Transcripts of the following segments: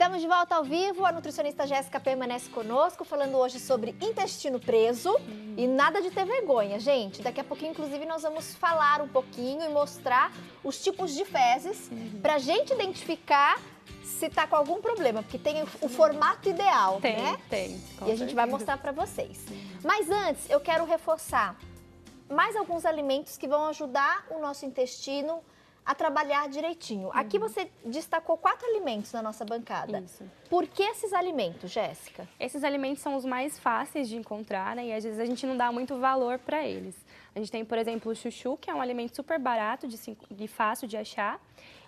Estamos de volta ao vivo, a nutricionista Jéssica permanece conosco, falando hoje sobre intestino preso e nada de ter vergonha, gente. Daqui a pouquinho, inclusive, nós vamos falar um pouquinho e mostrar os tipos de fezes pra gente identificar se tá com algum problema, porque tem o formato ideal, né? Tem. E a gente vai mostrar pra vocês. Mas antes, eu quero reforçar mais alguns alimentos que vão ajudar o nosso intestino a trabalhar direitinho. Aqui você destacou 4 alimentos na nossa bancada. Isso. Por que esses alimentos, Jéssica? Esses alimentos são os mais fáceis de encontrar, né? E às vezes a gente não dá muito valor para eles. A gente tem, por exemplo, o chuchu, que é um alimento super barato e fácil de achar.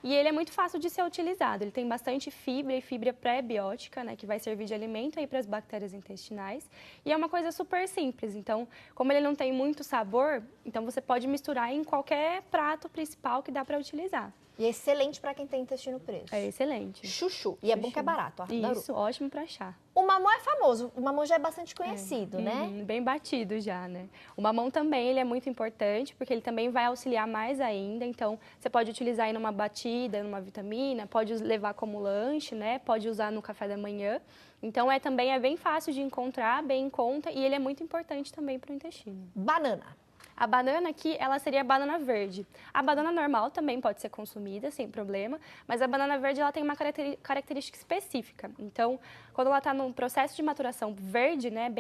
E ele é muito fácil de ser utilizado. Ele tem bastante fibra e fibra pré-biótica, né? Que vai servir de alimento aí para as bactérias intestinais. E é uma coisa super simples. Então, como ele não tem muito sabor, então você pode misturar em qualquer prato principal que dá para utilizar. E é excelente para quem tem intestino preso. É excelente. Chuchu. E é bom que é barato. Isso, ótimo para achar. O mamão é famoso. O mamão já é bastante conhecido, né? Bem batido já, né? O mamão também, ele é muito importante, porque ele também vai auxiliar mais ainda. Então, você pode utilizar aí numa batida, numa vitamina, pode levar como lanche, né? Pode usar no café da manhã. Então, também é bem fácil de encontrar, bem em conta, e ele é muito importante também para o intestino. Banana. A banana aqui, ela seria a banana verde. A banana normal também pode ser consumida, sem problema, mas a banana verde ela tem uma característica específica. Então, quando ela está num processo de maturação verde, né,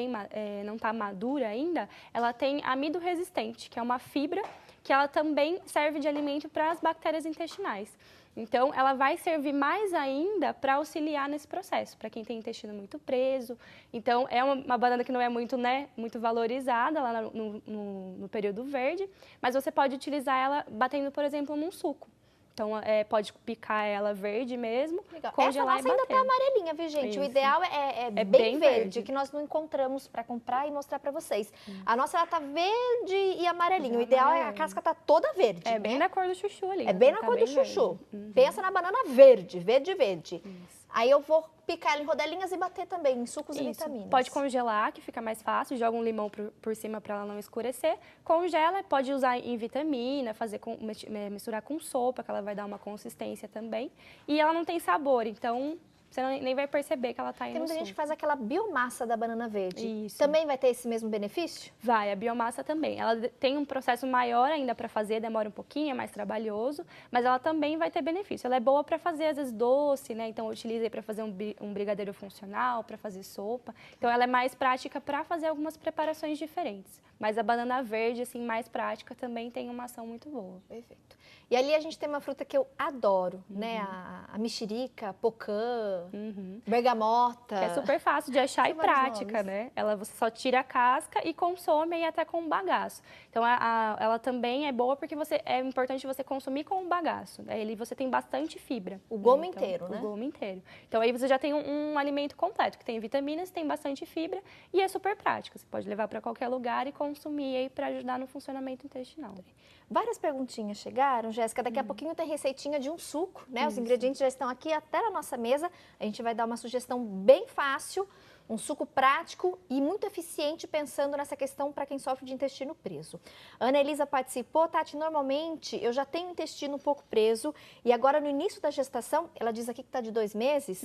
não está madura ainda, ela tem amido resistente, que é uma fibra que ela também serve de alimento para as bactérias intestinais. Então, ela vai servir mais ainda para auxiliar nesse processo, para quem tem intestino muito preso. Então, é uma banana que não é muito, né, muito valorizada lá no período verde, mas você pode utilizar ela batendo, por exemplo, num suco. Então, pode picar ela verde mesmo, Legal. congelar Essa e ainda bater. tá amarelinha, viu, gente? Isso. O ideal é bem verde, que nós não encontramos para comprar e mostrar para vocês. A nossa, ela tá verde e amarelinha. O ideal é a casca tá toda verde, É bem né? da cor do chuchu ali. É bem na cor do chuchu. Pensa na banana verde, verde. Isso. Aí eu vou picar ela em rodelinhas e bater também em sucos e vitaminas. Pode congelar, que fica mais fácil. Joga um limão por cima para ela não escurecer. Congela, pode usar em vitamina, misturar com sopa, que ela vai dar uma consistência também. E ela não tem sabor, então você nem vai perceber que ela está aí Tem no muita gente suco. que faz aquela biomassa da banana verde. Isso. Também vai ter esse mesmo benefício? Vai, a biomassa também. Ela tem um processo maior ainda para fazer, demora um pouquinho, é mais trabalhoso, mas ela também vai ter benefício. Ela é boa para fazer, às vezes, doce, né? Então, utiliza para fazer um brigadeiro funcional, para fazer sopa. Então, ela é mais prática para fazer algumas preparações diferentes. Mas a banana verde, assim, mais prática, também tem uma ação muito boa. Perfeito. E ali a gente tem uma fruta que eu adoro, né? A mexerica, pocã, bergamota. Que é super fácil de achar e São vários prática, nomes. né? Você só tira a casca e consome aí até com um bagaço. Então, ela também é boa porque é importante você consumir com um bagaço. Aí você tem bastante fibra. O gomo Então, inteiro, né? O gomo inteiro. Então, aí você já tem um alimento completo, que tem vitaminas, tem bastante fibra e é super prático. Você pode levar para qualquer lugar e consumir aí para ajudar no funcionamento intestinal. Várias perguntinhas chegaram, Jéssica. Daqui a pouquinho tem receitinha de um suco, né? Os ingredientes já estão aqui até na nossa mesa. A gente vai dar uma sugestão bem fácil, um suco prático e muito eficiente, pensando nessa questão para quem sofre de intestino preso. A Ana Elisa participou. Tati, normalmente eu já tenho o intestino um pouco preso e agora no início da gestação, ela diz aqui que está de 2 meses,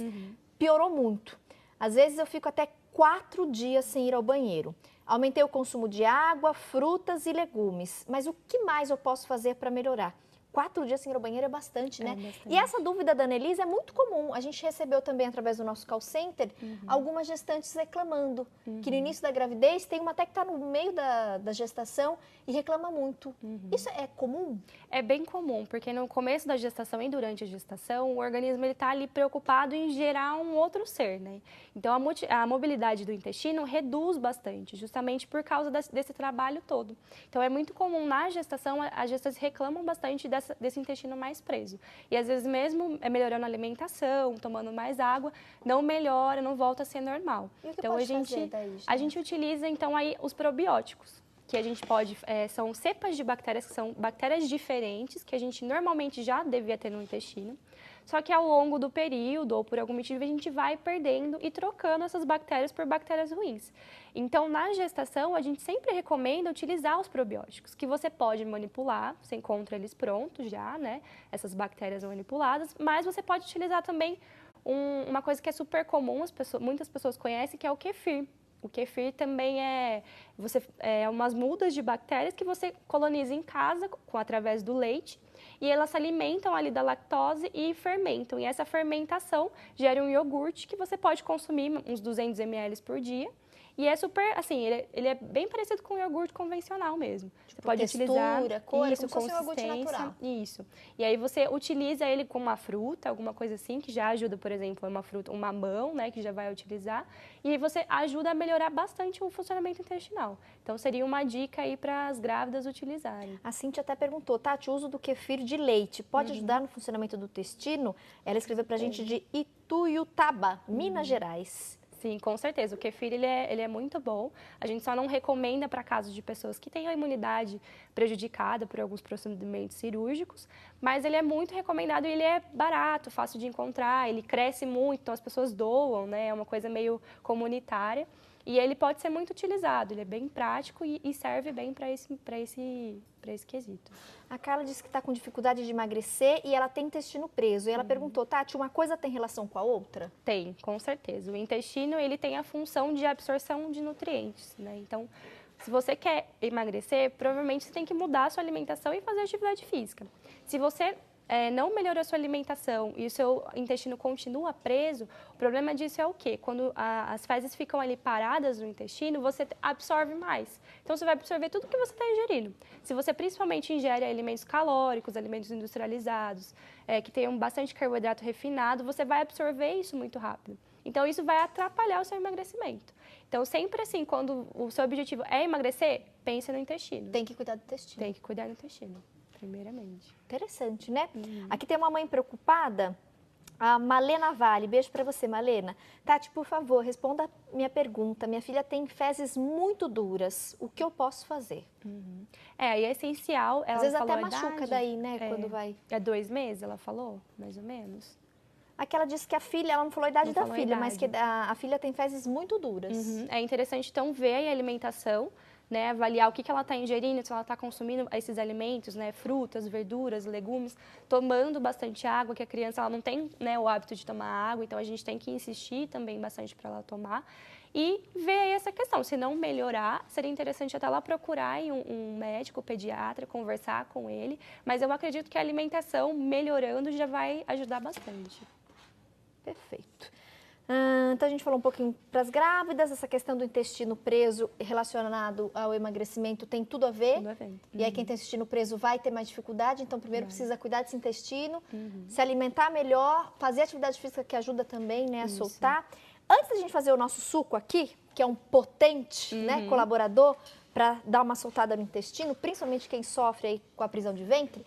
piorou muito. Às vezes eu fico até 4 dias sem ir ao banheiro. Aumentei o consumo de água, frutas e legumes. Mas o que mais eu posso fazer para melhorar? 4 dias sem ir ao banheiro é bastante, né? Bastante. E essa dúvida da Annelise é muito comum. A gente recebeu também, através do nosso call center, algumas gestantes reclamando que no início da gravidez tem uma até que está no meio da gestação e reclama muito. Isso é comum? É bem comum, porque no começo da gestação e durante a gestação, o organismo está ali preocupado em gerar um outro ser, né? Então, a mobilidade do intestino reduz bastante, justamente por causa desse trabalho todo. Então, é muito comum na gestação, as gestantes reclamam bastante desse intestino mais preso. E, às vezes, mesmo melhorando a alimentação, tomando mais água, não melhora, não volta a ser normal. E o que então, pode fazer daí, a gente utiliza, então, aí os probióticos, que a gente pode, são cepas de bactérias, que são bactérias diferentes, que a gente normalmente já devia ter no intestino, só que ao longo do período, ou por algum motivo, a gente vai perdendo e trocando essas bactérias por bactérias ruins. Então, na gestação, a gente sempre recomenda utilizar os probióticos, que você pode manipular, você encontra eles prontos já, né, essas bactérias manipuladas, mas você pode utilizar também Uma coisa que é super comum, muitas pessoas conhecem, que é o kefir. O kefir também é umas mudas de bactérias que você coloniza em casa através do leite e elas se alimentam ali da lactose e fermentam. E essa fermentação gera um iogurte que você pode consumir uns 200 ml por dia. E é super, assim, ele é bem parecido com o iogurte convencional mesmo. Tipo, você pode utilizar cor, isso, como se fosse um iogurte natural. Isso. E aí você utiliza ele com uma fruta, alguma coisa assim, que já ajuda, por exemplo, uma fruta, um mamão, né, que já vai utilizar. E aí você ajuda a melhorar bastante o funcionamento intestinal. Então, seria uma dica aí para as grávidas utilizarem. A Cintia até perguntou, Tati, o uso do kefir de leite pode ajudar no funcionamento do intestino? Ela escreveu pra gente de Ituiutaba, Minas Gerais. Sim, com certeza. O kefir, ele é muito bom. A gente só não recomenda para casos de pessoas que têm a imunidade prejudicada por alguns procedimentos cirúrgicos, mas ele é muito recomendado e ele é barato, fácil de encontrar, ele cresce muito, então as pessoas doam, né? É uma coisa meio comunitária. E ele pode ser muito utilizado, ele é bem prático e serve bem para esse quesito. A Carla disse que está com dificuldade de emagrecer e ela tem intestino preso. E ela perguntou, Tati, uma coisa tem relação com a outra? Tem, com certeza. O intestino, ele tem a função de absorção de nutrientes, né? Então, se você quer emagrecer, provavelmente você tem que mudar a sua alimentação e fazer atividade física. Se você não melhorou a sua alimentação e o seu intestino continua preso, o problema disso é o quê? Quando as fezes ficam ali paradas no intestino, você absorve mais. Então, você vai absorver tudo que você está ingerindo. Se você principalmente ingere alimentos calóricos, alimentos industrializados, que tenham bastante carboidrato refinado, você vai absorver isso muito rápido. Então, isso vai atrapalhar o seu emagrecimento. Então, sempre assim, quando o seu objetivo é emagrecer, pense no intestino. Tem que cuidar do intestino. Tem que cuidar do intestino. Primeiramente. Interessante, né? Aqui tem uma mãe preocupada, a Malena Vale. Beijo pra você, Malena. Tati, por favor, responda a minha pergunta. Minha filha tem fezes muito duras. O que eu posso fazer? Aí é essencial. Ela Às vezes falou até a machuca idade. daí, né? Quando vai. É 2 meses, ela falou, mais ou menos. Aqui ela disse que a filha, ela não falou a idade Não da falou a filha, mas idade. que a filha tem fezes muito duras. É interessante, então, ver aí a alimentação, né, avaliar o que ela está ingerindo, se ela está consumindo esses alimentos, né, frutas, verduras, legumes, tomando bastante água, que a criança ela não tem, né, o hábito de tomar água, então a gente tem que insistir também bastante para ela tomar. E ver aí essa questão, se não melhorar, seria interessante até ela procurar um médico, pediatra, conversar com ele, mas eu acredito que a alimentação melhorando já vai ajudar bastante. Perfeito. Então, a gente falou um pouquinho para as grávidas, essa questão do intestino preso relacionado ao emagrecimento tem tudo a ver. Tudo a ver. E aí, quem tem intestino preso vai ter mais dificuldade, então, primeiro precisa cuidar desse intestino, se alimentar melhor, fazer atividade física que ajuda também, né, a soltar. Antes da gente fazer o nosso suco aqui, que é um potente, né, colaborador para dar uma soltada no intestino, principalmente quem sofre aí com a prisão de ventre,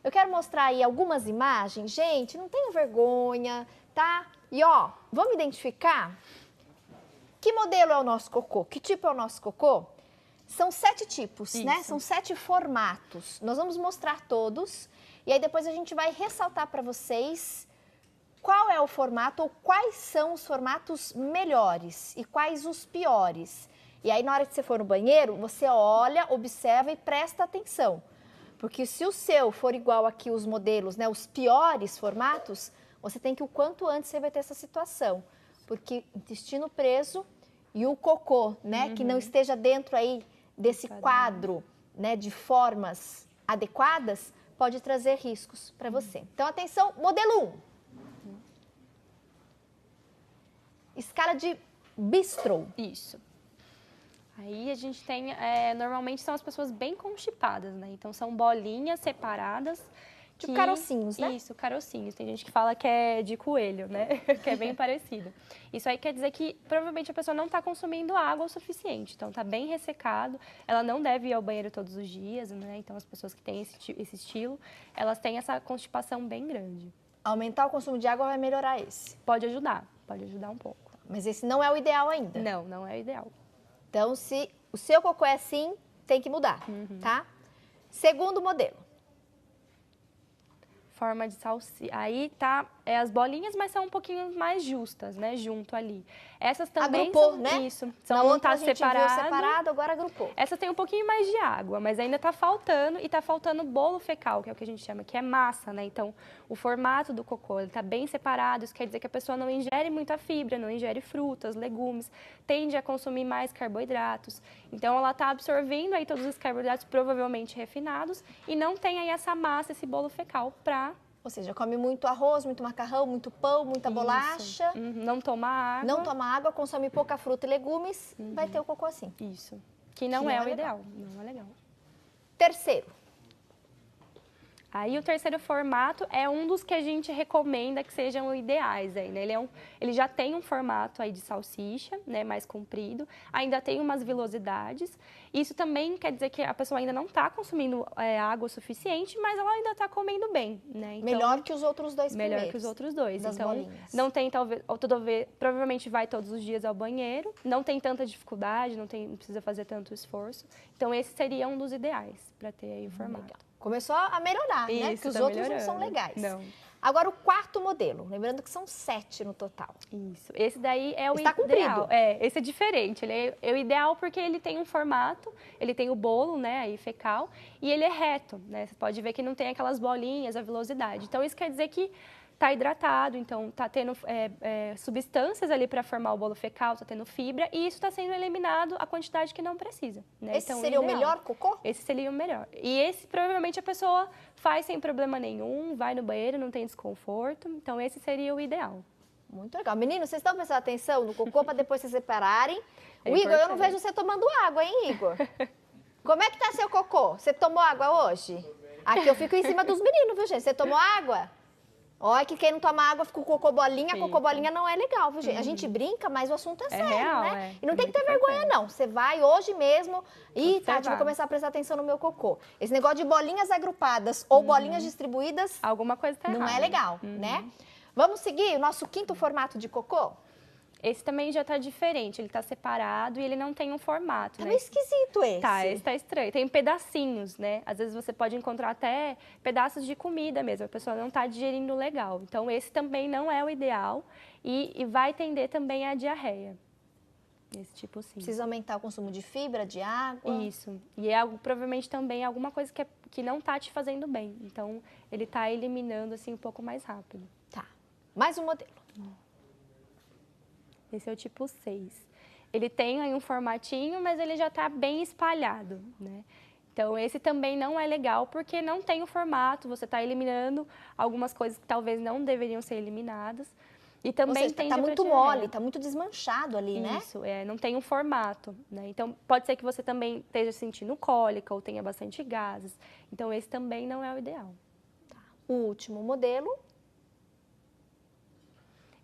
eu quero mostrar aí algumas imagens. Gente, não tenham vergonha, tá? E ó, vamos identificar que modelo é o nosso cocô, que tipo é o nosso cocô? São 7 tipos, né? São 7 formatos. Nós vamos mostrar todos e aí depois a gente vai ressaltar para vocês qual é o formato ou quais são os formatos melhores e quais os piores. E aí na hora que você for no banheiro, você olha, observa e presta atenção. Porque se o seu for igual aqui os modelos, né, os piores formatos, você tem que o quanto antes reverter essa situação. Porque intestino preso e o cocô, né, que não esteja dentro aí desse quadro, né, de formas adequadas, pode trazer riscos para você. Então, atenção, modelo 1. Escala de Bistro. Isso. Aí a gente tem, normalmente são as pessoas bem constipadas, né? Então são bolinhas separadas. Tipo carocinhos, né? Isso, carocinhos. Tem gente que fala que é de coelho, né? Que é bem parecido. Isso aí quer dizer que provavelmente a pessoa não está consumindo água o suficiente. Então está bem ressecado. Ela não deve ir ao banheiro todos os dias, né? Então as pessoas que têm esse estilo, elas têm essa constipação bem grande. Aumentar o consumo de água vai melhorar esse. Pode ajudar um pouco. Mas esse não é o ideal ainda. Não, não é o ideal. Então, se o seu cocô é assim, tem que mudar, tá? Segundo modelo. Forma de salsicha. Aí tá as bolinhas, mas são um pouquinho mais justas, né, junto ali. Essas também agrupou, são, né? isso, são Na outra montadas a gente viu separado. separado, agora agrupou. Essas têm um pouquinho mais de água, mas ainda está faltando, e está faltando bolo fecal, que é o que a gente chama, que é massa, né? Então, o formato do cocô, ele está bem separado, isso quer dizer que a pessoa não ingere muita fibra, não ingere frutas, legumes, tende a consumir mais carboidratos. Então, ela está absorvendo aí todos os carboidratos provavelmente refinados e não tem aí essa massa, esse bolo fecal para... Ou seja, come muito arroz, muito macarrão, muito pão, muita bolacha. Não toma água. Não toma água, consome pouca fruta e legumes, vai ter o cocô assim. Isso. Que não é o ideal. Não é legal. Terceiro. Aí o terceiro formato é um dos que a gente recomenda que sejam ideais aí, né? Ele já tem um formato aí de salsicha, né, mais comprido, ainda tem umas vilosidades. Isso também quer dizer que a pessoa ainda não está consumindo água o suficiente, mas ela ainda está comendo bem, né? Então, melhor que os outros dois primeiros. Melhor que os outros dois. Das então, bolinhas. Não tem provavelmente vai todos os dias ao banheiro, não tem tanta dificuldade, não precisa fazer tanto esforço. Então, esse seria um dos ideais para ter aí o formato. Legal. Começou a melhorar, né? Porque os outros não são legais. Não. Agora, o quarto modelo. Lembrando que são 7 no total. Isso. Esse daí é o Está ideal. comprido. Esse é diferente. Ele é o ideal porque ele tem um formato, ele tem o bolo, né, aí fecal, e ele é reto, né? Você pode ver que não tem aquelas bolinhas, a vilosidade. Então, isso quer dizer que está hidratado, então está tendo substâncias ali para formar o bolo fecal, está tendo fibra, e isso está sendo eliminado a quantidade que não precisa. Né? Esse então, seria o melhor cocô? Esse seria o melhor. E esse provavelmente a pessoa faz sem problema nenhum, vai no banheiro, não tem desconforto, então esse seria o ideal. Muito legal. Meninos, vocês estão prestando atenção no cocô para depois se separarem? O Igor, importante. eu não vejo você tomando água, hein, Igor? Como é que tá seu cocô? Você tomou água hoje? Aqui eu fico em cima dos meninos, viu, gente? Você tomou água? Olha que quem não toma água fica com cocô bolinha. Cocô bolinha não é legal, viu, gente? A gente brinca, mas o assunto é sério, real, né? E não tem que ter vergonha, não. Você vai hoje mesmo e, Tati, vou começar a prestar atenção no meu cocô. Esse negócio de bolinhas agrupadas ou bolinhas distribuídas... Alguma coisa tá errada. Não é legal, né? Vamos seguir o nosso quinto formato de cocô? Esse também já tá diferente, ele tá separado e ele não tem um formato, Tá né? meio esquisito esse. Tá, esse tá estranho. Tem pedacinhos, né? Às vezes você pode encontrar até pedaços de comida mesmo, a pessoa não tá digerindo legal. Então, esse também não é o ideal e vai tender também à diarreia. Esse tipo sim. Precisa aumentar o consumo de fibra, de água. Isso. E é provavelmente também alguma coisa que não tá te fazendo bem. Então, ele tá eliminando assim um pouco mais rápido. Tá. Mais um modelo. Esse é o tipo 6. Ele tem aí um formatinho, mas ele já está bem espalhado, né? Então, esse também não é legal porque não tem o formato, você está eliminando algumas coisas que talvez não deveriam ser eliminadas. E também tem tá muito mole, tá muito desmanchado ali, né? Isso, não tem um formato, né? Então, pode ser que você também esteja sentindo cólica ou tenha bastante gases. Então, esse também não é o ideal. Tá. O último modelo.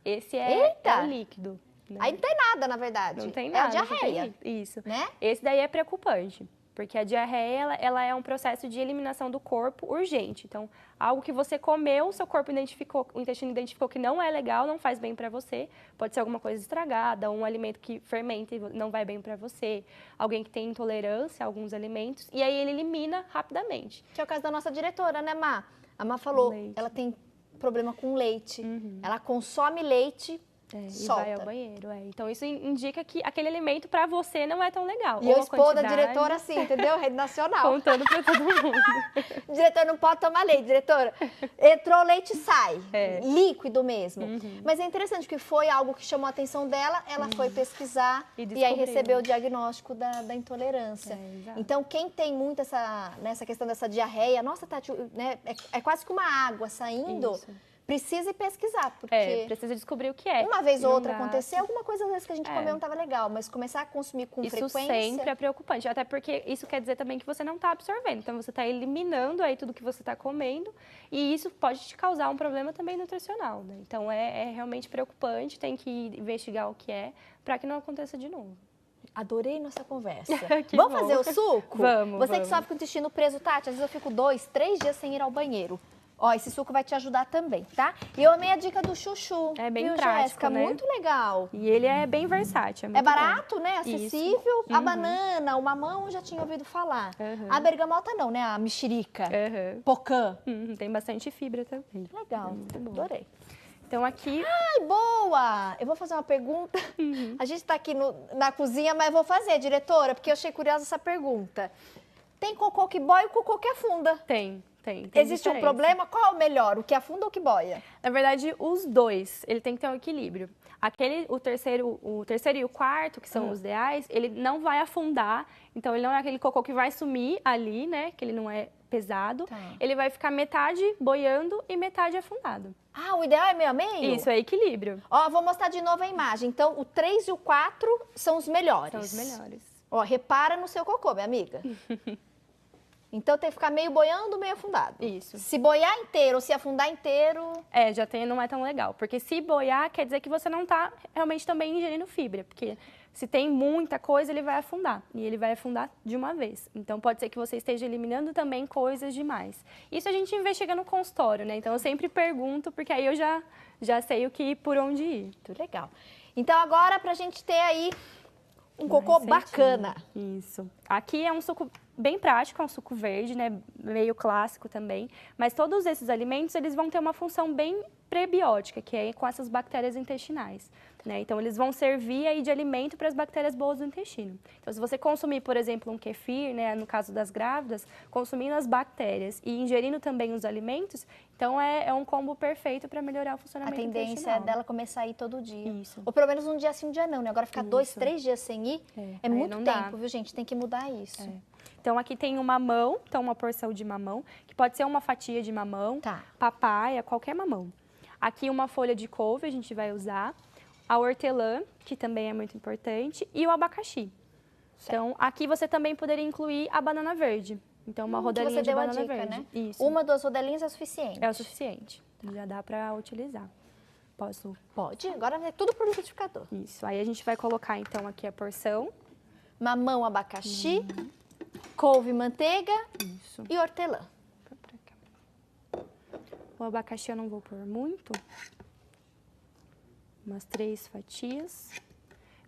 Esse é o líquido. Né? Aí não tem nada, na verdade. Não tem nada. É a diarreia. Isso. Né? Esse daí é preocupante, porque a diarreia ela é um processo de eliminação do corpo urgente. Então, algo que você comeu, o seu corpo identificou, o intestino identificou que não é legal, não faz bem para você. Pode ser alguma coisa estragada, um alimento que fermenta e não vai bem para você. Alguém que tem intolerância a alguns alimentos. E aí ele elimina rapidamente. Que é o caso da nossa diretora, né, Má? A Má falou, ela tem problema com leite. Ela consome leite, e vai ao banheiro. Então, isso indica que aquele alimento para você não é tão legal. E eu expor da diretora assim, entendeu? Rede Nacional. Contando para todo mundo. Diretor, não pode tomar leite, diretora. Entrou leite, sai. Líquido mesmo. Mas é interessante, porque foi algo que chamou a atenção dela, ela foi pesquisar e aí recebeu o diagnóstico da intolerância. Então, quem tem muito nessa questão dessa diarreia, nossa, Tati, né, é quase que uma água saindo... Isso. Precisa ir pesquisar, porque... precisa descobrir o que é. Uma vez ou outra acontecer, alguma coisa às vezes que a gente comeu não estava legal, mas começar a consumir com frequência... Isso sempre é preocupante, até porque isso quer dizer também que você não está absorvendo. Então, você está eliminando aí tudo que você está comendo e isso pode te causar um problema também nutricional, né? Então, é realmente preocupante, tem que investigar o que é para que não aconteça de novo. Adorei nossa conversa. Vamos fazer o suco? Vamos. Você que sofre com o intestino preso, Tati, às vezes eu fico 2, 3 dias sem ir ao banheiro. Ó, esse suco vai te ajudar também, tá? E eu amei a dica do chuchu. É bem prático, Jéssica, né? Muito legal. E ele é bem versátil. É barato, né? Acessível. A banana, o mamão, eu já tinha ouvido falar. A bergamota não, né? A mexerica. Pocã. Tem bastante fibra também. Legal, adorei. Então aqui... Ai, boa! Eu vou fazer uma pergunta. A gente está aqui na cozinha, mas eu vou fazer, diretora, porque eu achei curiosa essa pergunta. Tem cocô que boia e cocô que afunda. Tem Existe diferença. um problema? Qual é o melhor? O que afunda ou o que boia? Na verdade, os dois, ele tem que ter um equilíbrio. O terceiro e o quarto, que são os ideais, ele não vai afundar. Então, ele não é aquele cocô que vai sumir ali, né? Que ele não é pesado. Tá. Ele vai ficar metade boiando e metade afundado. Ah, o ideal é meio a meio? Isso, é equilíbrio. Ó, vou mostrar de novo a imagem. Então, o 3 e o 4 são os melhores. São os melhores. Ó, repara no seu cocô, minha amiga. Então, tem que ficar meio boiando, meio afundado. Isso. Se boiar inteiro ou se afundar inteiro... Não é tão legal. Porque se boiar, quer dizer que você não está realmente também ingerindo fibra. Porque se tem muita coisa, ele vai afundar. E ele vai afundar de uma vez. Então, pode ser que você esteja eliminando também coisas demais. Isso a gente investiga no consultório, né? Então, eu sempre pergunto, porque aí eu já sei por onde ir. Muito legal. Então, agora, pra gente ter aí um cocô bacana. Isso. Aqui é um suco bem prático, é um suco verde, né? Meio clássico também. Mas todos esses alimentos, eles vão ter uma função bem prebiótica, que é com essas bactérias intestinais. Né? Então, eles vão servir aí de alimento para as bactérias boas do intestino. Então, se você consumir, por exemplo, um kefir, né, no caso das grávidas, consumindo as bactérias e ingerindo também os alimentos, então é um combo perfeito para melhorar o funcionamento intestinal. A tendência é dela começar a ir todo dia. Isso. Ou pelo menos um dia sim, um dia não, né? Agora ficar 2, 3 dias sem ir é muito tempo, viu, gente? Tem que mudar isso. Então, aqui tem um mamão, então uma porção de mamão, que pode ser uma fatia de mamão, papaya, qualquer mamão. Aqui uma folha de couve a gente vai usar, a hortelã, que também é muito importante, e o abacaxi. Certo. Então, aqui você também poderia incluir a banana verde. Então, uma rodelinha de banana verde. Né? Isso. 1, 2 rodelinhas é suficiente? É o suficiente. Já dá para utilizar. Posso? Pode. Agora é tudo pro liquidificador. Isso. Aí a gente vai colocar, então, aqui a porção. Mamão, abacaxi, couve, manteiga e hortelã. O abacaxi eu não vou pôr muito. Umas 3 fatias.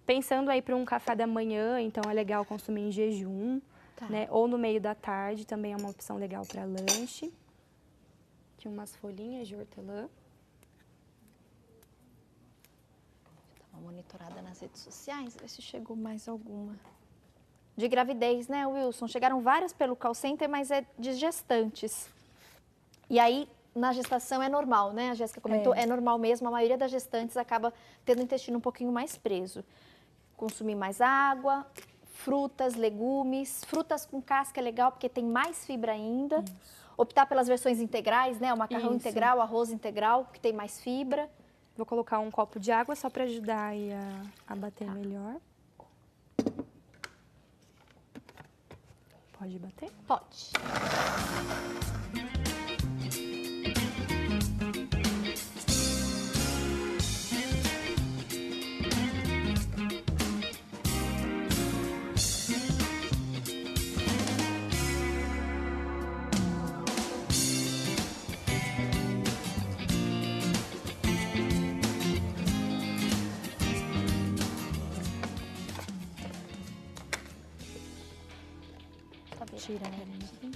Pensando aí para um café da manhã, então é legal consumir em jejum, né? Ou no meio da tarde, também é uma opção legal para lanche. Aqui umas folhinhas de hortelã. Vou dar uma monitorada nas redes sociais, ver se chegou mais alguma. De gravidez, né, Wilson? Chegaram várias pelo call center, mas é de gestantes. E aí, na gestação é normal, né? A Jéssica comentou, é normal mesmo. A maioria das gestantes acaba tendo o intestino um pouquinho mais preso. Consumir mais água, frutas, legumes. Frutas com casca é legal porque tem mais fibra ainda. Isso. Optar pelas versões integrais, né? O macarrão integral, o arroz integral, que tem mais fibra. Vou colocar um copo de água só para ajudar aí a bater melhor. Pode bater? Pode. Tirar aqui.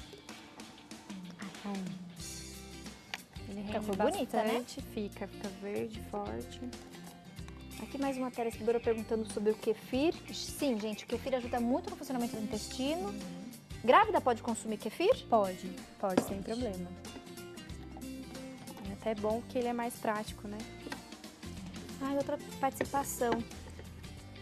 Ele rende bonita, bastante, né? Fica verde, forte. Aqui mais uma telespectadora perguntando sobre o kefir. Sim, gente, o kefir ajuda muito no funcionamento do intestino. Grávida pode consumir kefir? Pode, sem problema. É até bom que ele é mais prático, né? Outra participação.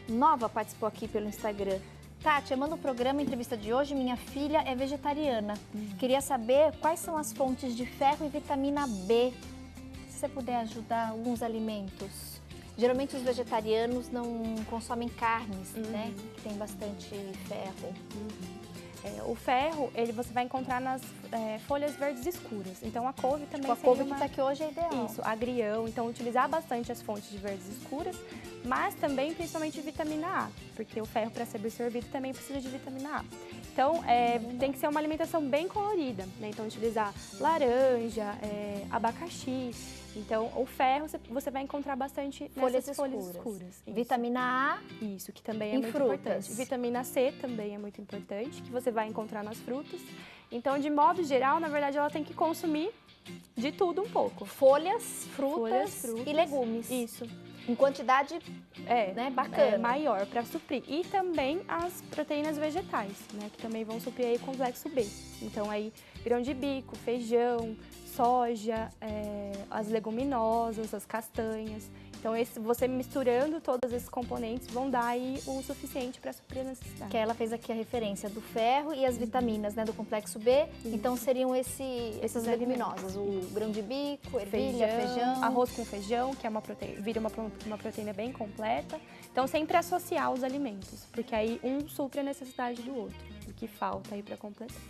Nova participou aqui pelo Instagram. Tati, amando o programa, entrevista de hoje, minha filha é vegetariana. Queria saber quais são as fontes de ferro e vitamina B. Se você puder ajudar alguns alimentos. Geralmente os vegetarianos não consomem carnes, né? Que tem bastante ferro. O ferro, você vai encontrar nas folhas verdes escuras. Então, a couve também a couve que está aqui hoje é ideal. Isso, agrião. Então, utilizar bastante as fontes de verdes escuras, mas também, principalmente, vitamina A. Porque o ferro, para ser absorvido, também precisa de vitamina A. Então, tem que ser uma alimentação bem colorida, né? Então, utilizar laranja, abacaxi. Então, o ferro você vai encontrar bastante nessas folhas escuras. Vitamina A. Isso, que também é muito importante. Vitamina C também é muito importante, que você vai encontrar nas frutas. Então, de modo geral, na verdade, ela tem que consumir De tudo um pouco. Folhas, frutas e legumes. Isso. Em quantidade bacana. Maior para suprir. E também as proteínas vegetais, né? Que também vão suprir aí o complexo B. Então aí grão de bico, feijão, soja, as leguminosas, as castanhas. Então, você misturando todos esses componentes vão dar aí o suficiente para suprir a necessidade. Que ela fez aqui a referência do ferro e as vitaminas, né, do complexo B. Isso. Então, seriam essas leguminosas. O grão de bico, ervilha, feijão. Arroz com feijão, que é vira uma proteína bem completa. Então, sempre associar os alimentos, porque aí um supre a necessidade do outro, o que falta aí para completar.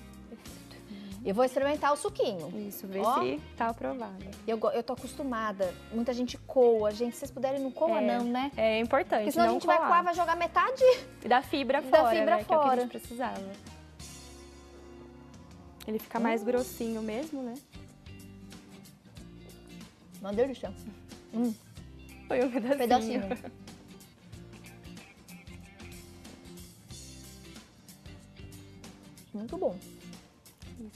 Eu vou experimentar o suquinho. Isso, ver se tá aprovado. Eu tô acostumada. Muita gente coa. Gente, se vocês puderem, não coa não, né? É importante. Porque senão a gente vai coar, vai jogar metade da fibra fora, que é o que a gente precisava. Ele fica mais grossinho mesmo, né? Uma delícia. Foi um pedacinho. Muito bom.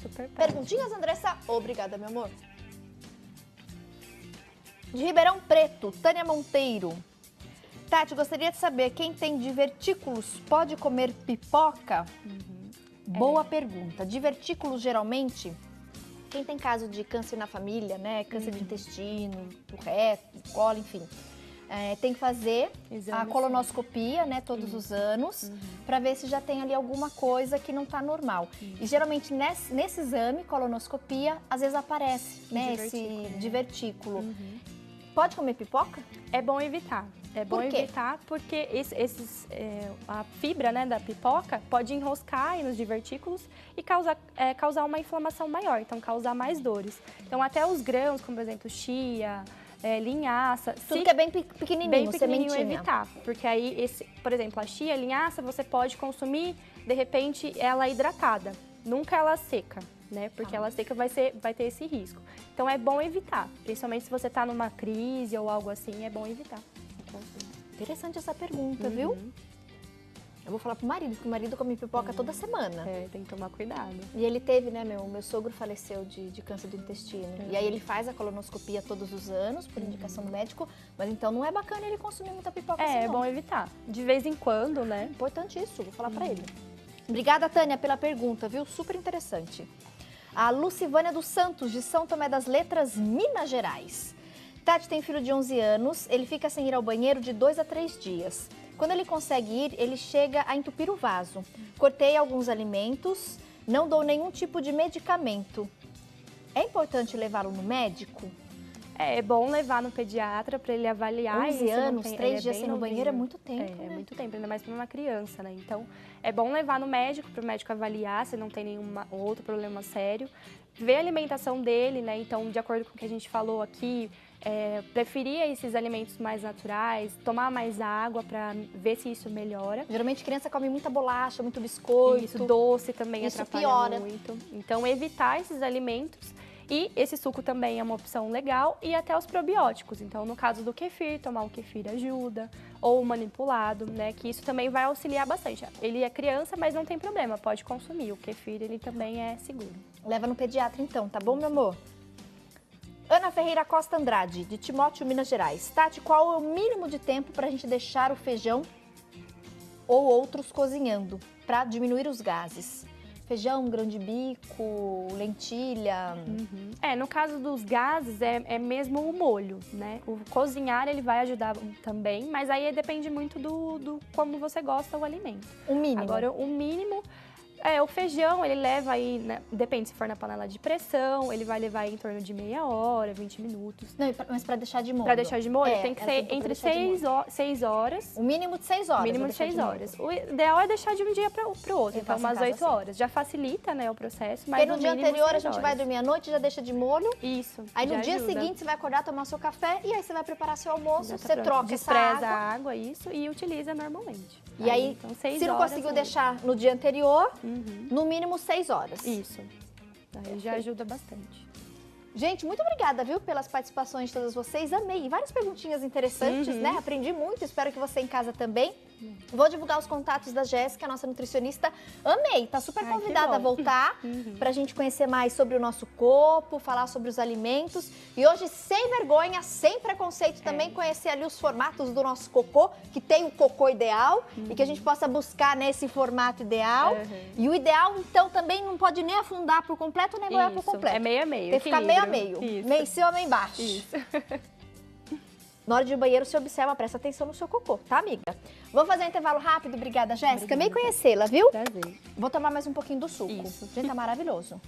Super prático. Perguntinhas, Andressa? Obrigada, meu amor. De Ribeirão Preto, Tânia Monteiro. Tati, gostaria de saber, quem tem divertículos pode comer pipoca? Boa pergunta. Divertículos, geralmente, quem tem caso de câncer na família, né? Câncer de intestino, do reto, do colo, enfim. Tem que fazer a colonoscopia, né, todos os anos, para ver se já tem ali alguma coisa que não está normal. E geralmente nesse exame, colonoscopia, às vezes aparece, né, esse divertículo. Pode comer pipoca? É bom evitar. É bom evitar porque a fibra, né, da pipoca pode enroscar aí nos divertículos e causar uma inflamação maior, então causar mais dores. Então até os grãos, como por exemplo chia, linhaça. Tudo que é bem pequenininho, sementinha. Evitar, porque aí, por exemplo, a chia, linhaça, você pode consumir, de repente, ela hidratada, nunca ela seca, né? Porque ela seca vai ter esse risco. Então, é bom evitar, principalmente se você está numa crise ou algo assim, é bom evitar. Interessante essa pergunta, viu? Eu vou falar pro marido, porque o marido come pipoca toda semana. Tem que tomar cuidado. E ele teve, né, meu sogro faleceu de câncer do intestino. E aí ele faz a colonoscopia todos os anos, por indicação do médico, mas então não é bacana ele consumir muita pipoca assim, não. É bom evitar. De vez em quando, né? Importante isso, vou falar pra ele. Obrigada, Tânia, pela pergunta, viu? Super interessante. A Lucivânia dos Santos, de São Tomé das Letras, Minas Gerais. Tati tem filho de 11 anos, ele fica sem ir ao banheiro de 2 a 3 dias. Quando ele consegue ir, ele chega a entupir o vaso. Cortei alguns alimentos, não dou nenhum tipo de medicamento. É importante levá-lo no médico? É bom levar no pediatra para ele avaliar. 11 anos, 3 dias sem ir no banheiro é muito tempo, É muito tempo, ainda mais para uma criança, né? Então, é bom levar no médico, para o médico avaliar se não tem nenhum outro problema sério. Ver a alimentação dele, né? Então, de acordo com o que a gente falou aqui, preferir esses alimentos mais naturais, tomar mais água para ver se isso melhora. Geralmente criança come muita bolacha, muito biscoito. Isso, doce também isso atrapalha piora muito. Então, evitar esses alimentos. E esse suco também é uma opção legal e até os probióticos. Então, no caso do kefir, tomar o kefir ajuda. Ou o manipulado, né? Que isso também vai auxiliar bastante. Ele é criança, mas não tem problema, pode consumir. O kefir, ele também é seguro. Leva no pediatra então, tá bom, meu amor? Ana Ferreira Costa Andrade, de Timóteo, Minas Gerais. Tati, qual é o mínimo de tempo para a gente deixar o feijão ou outros cozinhando para diminuir os gases? Feijão, grão de bico, lentilha. No caso dos gases, é mesmo o molho, né? O cozinhar, ele vai ajudar também, mas aí depende muito do como você gosta o alimento. O mínimo. Agora, o mínimo... o feijão, ele leva aí, né, depende se for na panela de pressão, ele vai levar aí em torno de meia hora, 20 minutos. Não, mas para deixar de molho? Para deixar de molho, tem que ser entre 6 horas. O mínimo de 6 horas. O mínimo de 6 horas. O ideal é deixar de um dia para o outro, então umas 8 horas. Já facilita, né, o processo, mas porque no dia anterior a gente vai dormir à noite, já deixa de molho. Isso. Aí no dia seguinte você vai acordar, tomar seu café e aí você vai preparar seu almoço, você troca essa despreza água. a água, isso, e utiliza normalmente. E aí então, se não conseguiu deixar no dia anterior, no mínimo 6 horas. Isso. Aí já ajuda bastante. Gente, muito obrigada, viu, pelas participações de todas vocês. Amei. E várias perguntinhas interessantes, né? Aprendi muito, espero que você em casa também. Vou divulgar os contatos da Jéssica, nossa nutricionista. Amei, tá super convidada a voltar pra gente conhecer mais sobre o nosso corpo, falar sobre os alimentos. E hoje, sem vergonha, sem preconceito, também conhecer ali os formatos do nosso cocô, que tem o cocô ideal e que a gente possa buscar nesse formato ideal. E o ideal, então, também não pode nem afundar por completo, nem boiar por completo. É meio a meio. Tem que ficar meio a meio. Meio em cima, meio embaixo. Isso. Na hora de ir ao banheiro, você observa, presta atenção no seu cocô, tá, amiga? Vamos fazer um intervalo rápido. Obrigada, Jéssica. Amei conhecê-la, viu? Prazer. Vou tomar mais um pouquinho do suco. Isso. Gente, tá maravilhoso.